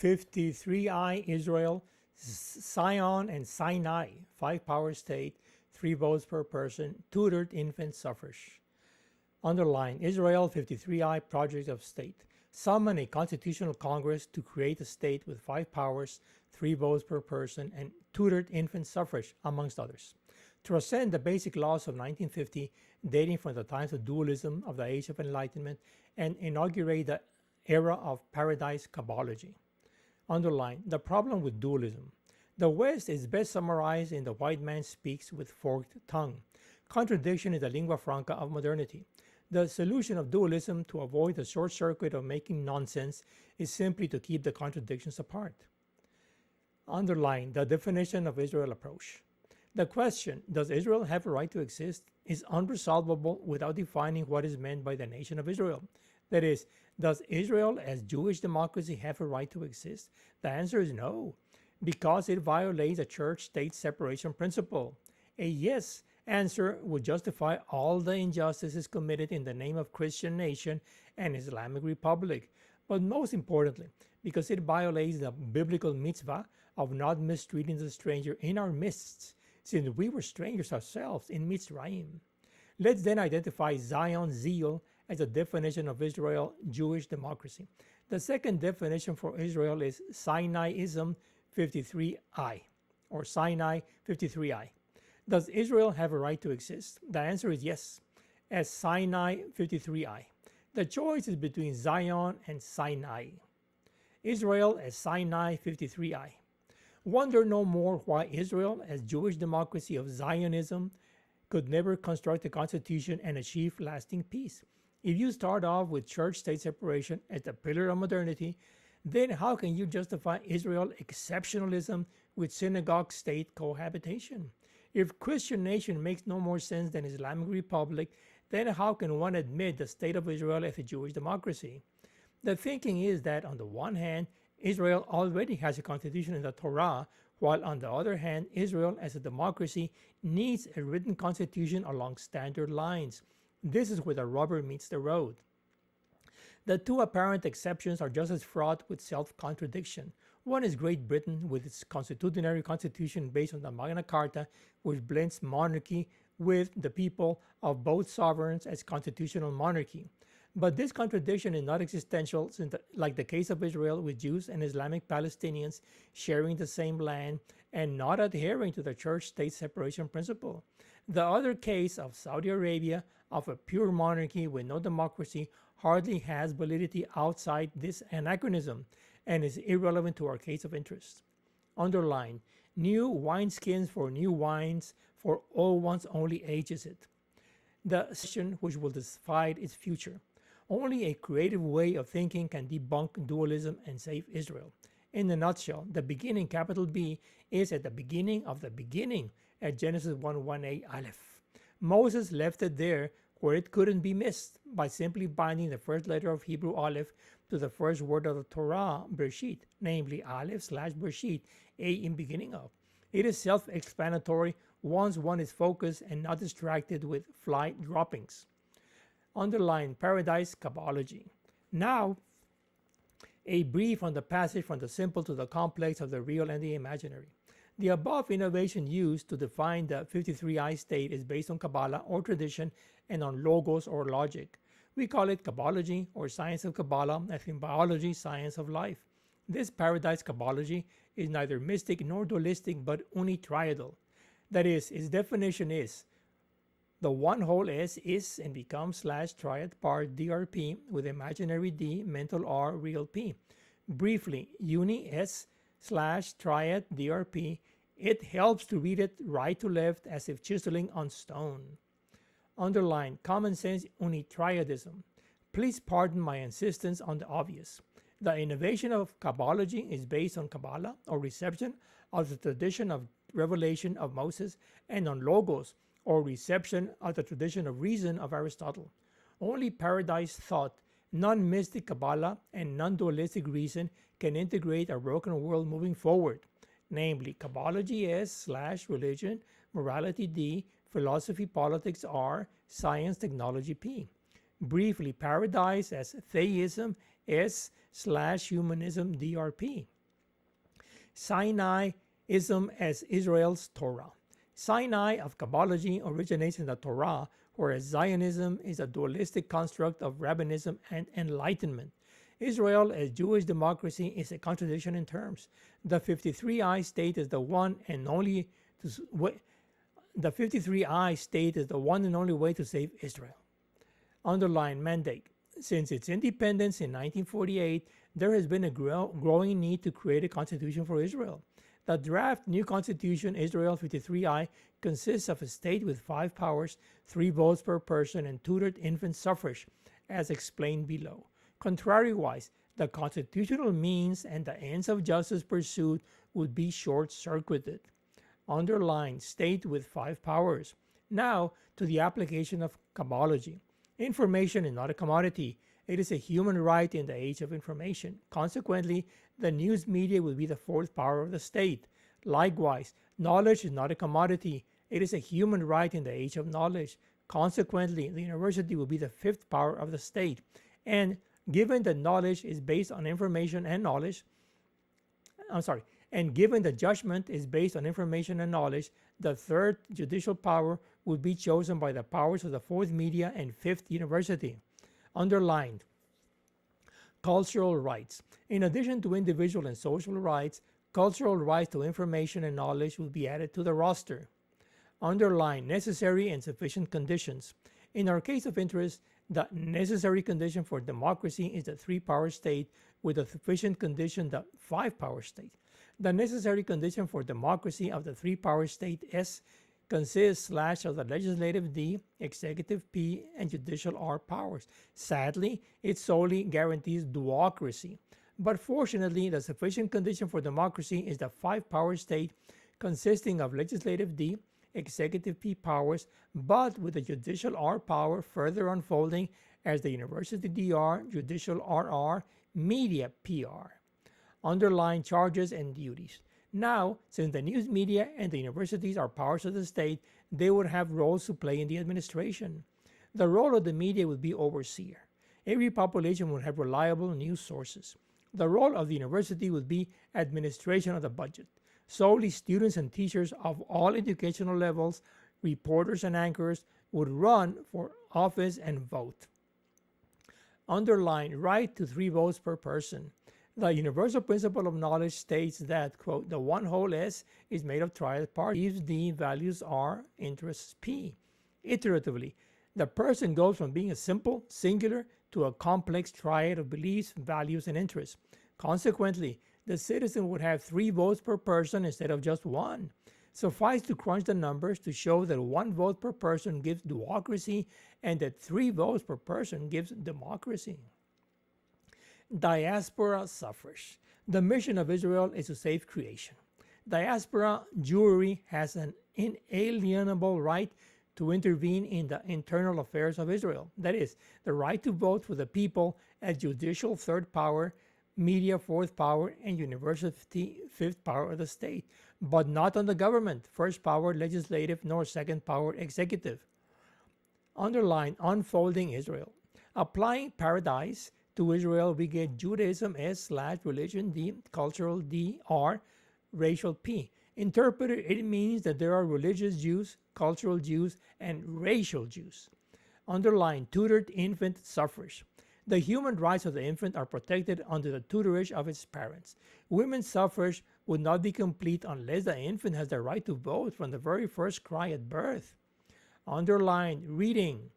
53i Israel, Sion and Sinai, 5-power state, 3 votes per person, tutored infant suffrage. Underline, Israel 53i project of state. Summon a Constitutional Congress to create a state with 5 powers, 3 votes per person, and tutored infant suffrage, amongst others. Transcend the basic laws of 1950, dating from the times of dualism of the Age of Enlightenment, and inaugurate the era of PaRaDiSe Kabbalogy. Underline, the problem with dualism. The West is best summarized in the white man speaks with forked tongue. Contradiction is the lingua franca of modernity. The solution of dualism to avoid the short circuit of making nonsense is simply to keep the contradictions apart. Underline, the definition of Israel approach. The question, does Israel have a right to exist, is unresolvable without defining what is meant by the nation of Israel. That is, does Israel as Jewish democracy have a right to exist? The answer is no, because it violates the church-state separation principle. A yes answer would justify all the injustices committed in the name of Christian nation and Islamic republic, but most importantly, because it violates the biblical mitzvah of not mistreating the stranger in our midst, since we were strangers ourselves in Mitzrayim. Let's then identify Zion's zeal as a definition of Israel Jewish democracy. The second definition for Israel is Sinaiism 53i, or Sinai 53i. Does Israel have a right to exist? The answer is yes, as Sinai 53i. The choice is between Zion and Sinai. Israel as Sinai 53i. Wonder no more why Israel, as Jewish democracy of Zionism, could never construct a constitution and achieve lasting peace. If you start off with church-state separation as the pillar of modernity, then how can you justify Israel exceptionalism with synagogue-state cohabitation? If Christian nation makes no more sense than Islamic republic, then how can one admit the state of Israel as a Jewish democracy? The thinking is that on the one hand, Israel already has a constitution in the Torah, while on the other hand, Israel as a democracy needs a written constitution along standard lines. This is where the rubber meets the road. The two apparent exceptions are just as fraught with self-contradiction. One is Great Britain with its constitutionary constitution based on the Magna Carta, which blends monarchy with the people of both sovereigns as constitutional monarchy. But this contradiction is not existential, since like the case of Israel with Jews and Islamic Palestinians sharing the same land and not adhering to the church-state separation principle. The other case of Saudi Arabia, of a pure monarchy with no democracy, hardly has validity outside this anachronism and is irrelevant to our case of interest. Underline, new wineskins for new wines, for old ones only ages it. The session which will decide its future. Only a creative way of thinking can debunk dualism and save Israel. In a nutshell, the beginning, capital B, is at the beginning of the beginning at Genesis 1:1a Aleph. Moses left it there where it couldn't be missed by simply binding the first letter of Hebrew Aleph to the first word of the Torah, Bereshit, namely Aleph/Bereshit, A in beginning of. It is self-explanatory once one is focused and not distracted with fly droppings. Underline PaRaDiSe Kabbalogy. Now, a brief on the passage from the simple to the complex of the real and the imaginary. The above innovation used to define the 53i state is based on Kabbalah or tradition and on logos or logic. We call it Kabbalogy or science of Kabbalah, as in biology, science of life. This PaRaDiSe Kabbalogy is neither mystic nor dualistic but unitriadal. That is, its definition is the one whole S is and becomes / triad part DRP with imaginary D, mental R, real P. Briefly, uni S / triad DRP, it helps to read it right to left as if chiseling on stone. Underline, Commonsense Unitriadism. Please pardon my insistence on the obvious. The innovation of Kabbalogy is based on Kabbalah or reception of the tradition of revelation of Moses and on logos or reception of the tradition of reason of Aristotle. Only PaRaDiSe thought, non-mystic Kabbalah and non-dualistic reason can integrate a broken world moving forward, namely Kabbalogy S / religion, morality D, philosophy politics R, science technology P. Briefly, PaRaDiSe as theism S/Humanism DRP. Sinaiism as Israel's Torah. Sinai of Kabbalogy originates in the Torah, whereas Zionism is a dualistic construct of rabbinism and enlightenment. Israel as Jewish democracy is a contradiction in terms. The 53i state is the one and only way to save Israel. Underline mandate. Since its independence in 1948, there has been a growing need to create a constitution for Israel. The draft new constitution, Israel 53i, consists of a state with 5 powers, 3 votes per person, and tutored infant suffrage, as explained below. Contrariwise, the constitutional means and the ends of justice pursued would be short-circuited. Underline state with 5 powers. Now to the application of Kabbalogy. Information is not a commodity. It is a human right in the age of information. Consequently, the news media will be the 4th power of the state. Likewise, knowledge is not a commodity. It is a human right in the age of knowledge. Consequently, the university will be the 5th power of the state. And given that knowledge is based on information and knowledge, and given the judgment is based on information and knowledge, the 3rd judicial power would be chosen by the powers of the 4th media and 5th university. Underlined. Cultural rights. In addition to individual and social rights, cultural rights to information and knowledge will be added to the roster. Underline necessary and sufficient conditions. In our case of interest, the necessary condition for democracy is the 3-power state, with a sufficient condition the 5-power state. The necessary condition for democracy of the 3-power state S consists of the legislative D, executive P, and judicial R powers. Sadly, it solely guarantees duocracy. But fortunately, the sufficient condition for democracy is the 5-power state consisting of legislative D, executive P powers, but with the judicial R power further unfolding as the university DR, judicial RR, media PR. Underline charges and duties. Now, since the news media and the universities are powers of the state, they would have roles to play in the administration. The role of the media would be overseer. Every population would have reliable news sources. The role of the university would be administration of the budget. Solely students and teachers of all educational levels, reporters and anchors, would run for office and vote. Underline right to 3 votes per person. The universal principle of knowledge states that, quote, the one whole S is made of triad parts, beliefs D, values R, interests P. Iteratively, the person goes from being a simple, singular, to a complex triad of beliefs, values, and interests. Consequently, the citizen would have 3 votes per person instead of just 1. Suffice to crunch the numbers to show that 1 vote per person gives duocracy and that 3 votes per person gives democracy. Diaspora suffrage. The mission of Israel is to save creation. Diaspora Jewry has an inalienable right to intervene in the internal affairs of Israel. That is, the right to vote for the people as judicial 3rd power, media 4th power, and university 5th power of the state, but not on the government, 1st power legislative, nor 2nd power executive. Underline unfolding Israel. Applying PaRaDiSe to Israel, we get Judaism S/religion D, cultural D, R, racial P. Interpreted, it means that there are religious Jews, cultural Jews, and racial Jews. Underline tutored infant suffrage. The human rights of the infant are protected under the tutorage of its parents. Women's suffrage would not be complete unless the infant has the right to vote from the very first cry at birth. Underline reading.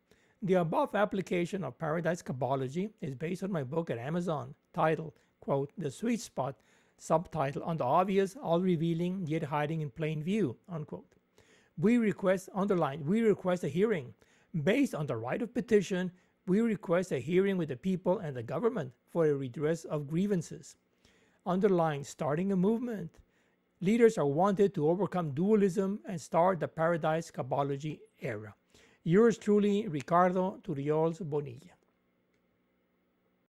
The above application of PaRaDiSe Kabbalogy is based on my book at Amazon, titled, quote, The Sweet Spot, subtitle, on the obvious, all-revealing, yet hiding in plain view, unquote. We request a hearing. Based on the right of petition, we request a hearing with the people and the government for a redress of grievances. Underline starting a movement. Leaders are wanted to overcome dualism and start the PaRaDiSe Kabbalogy Era. Yours truly, Ricardo Turullols-Bonilla.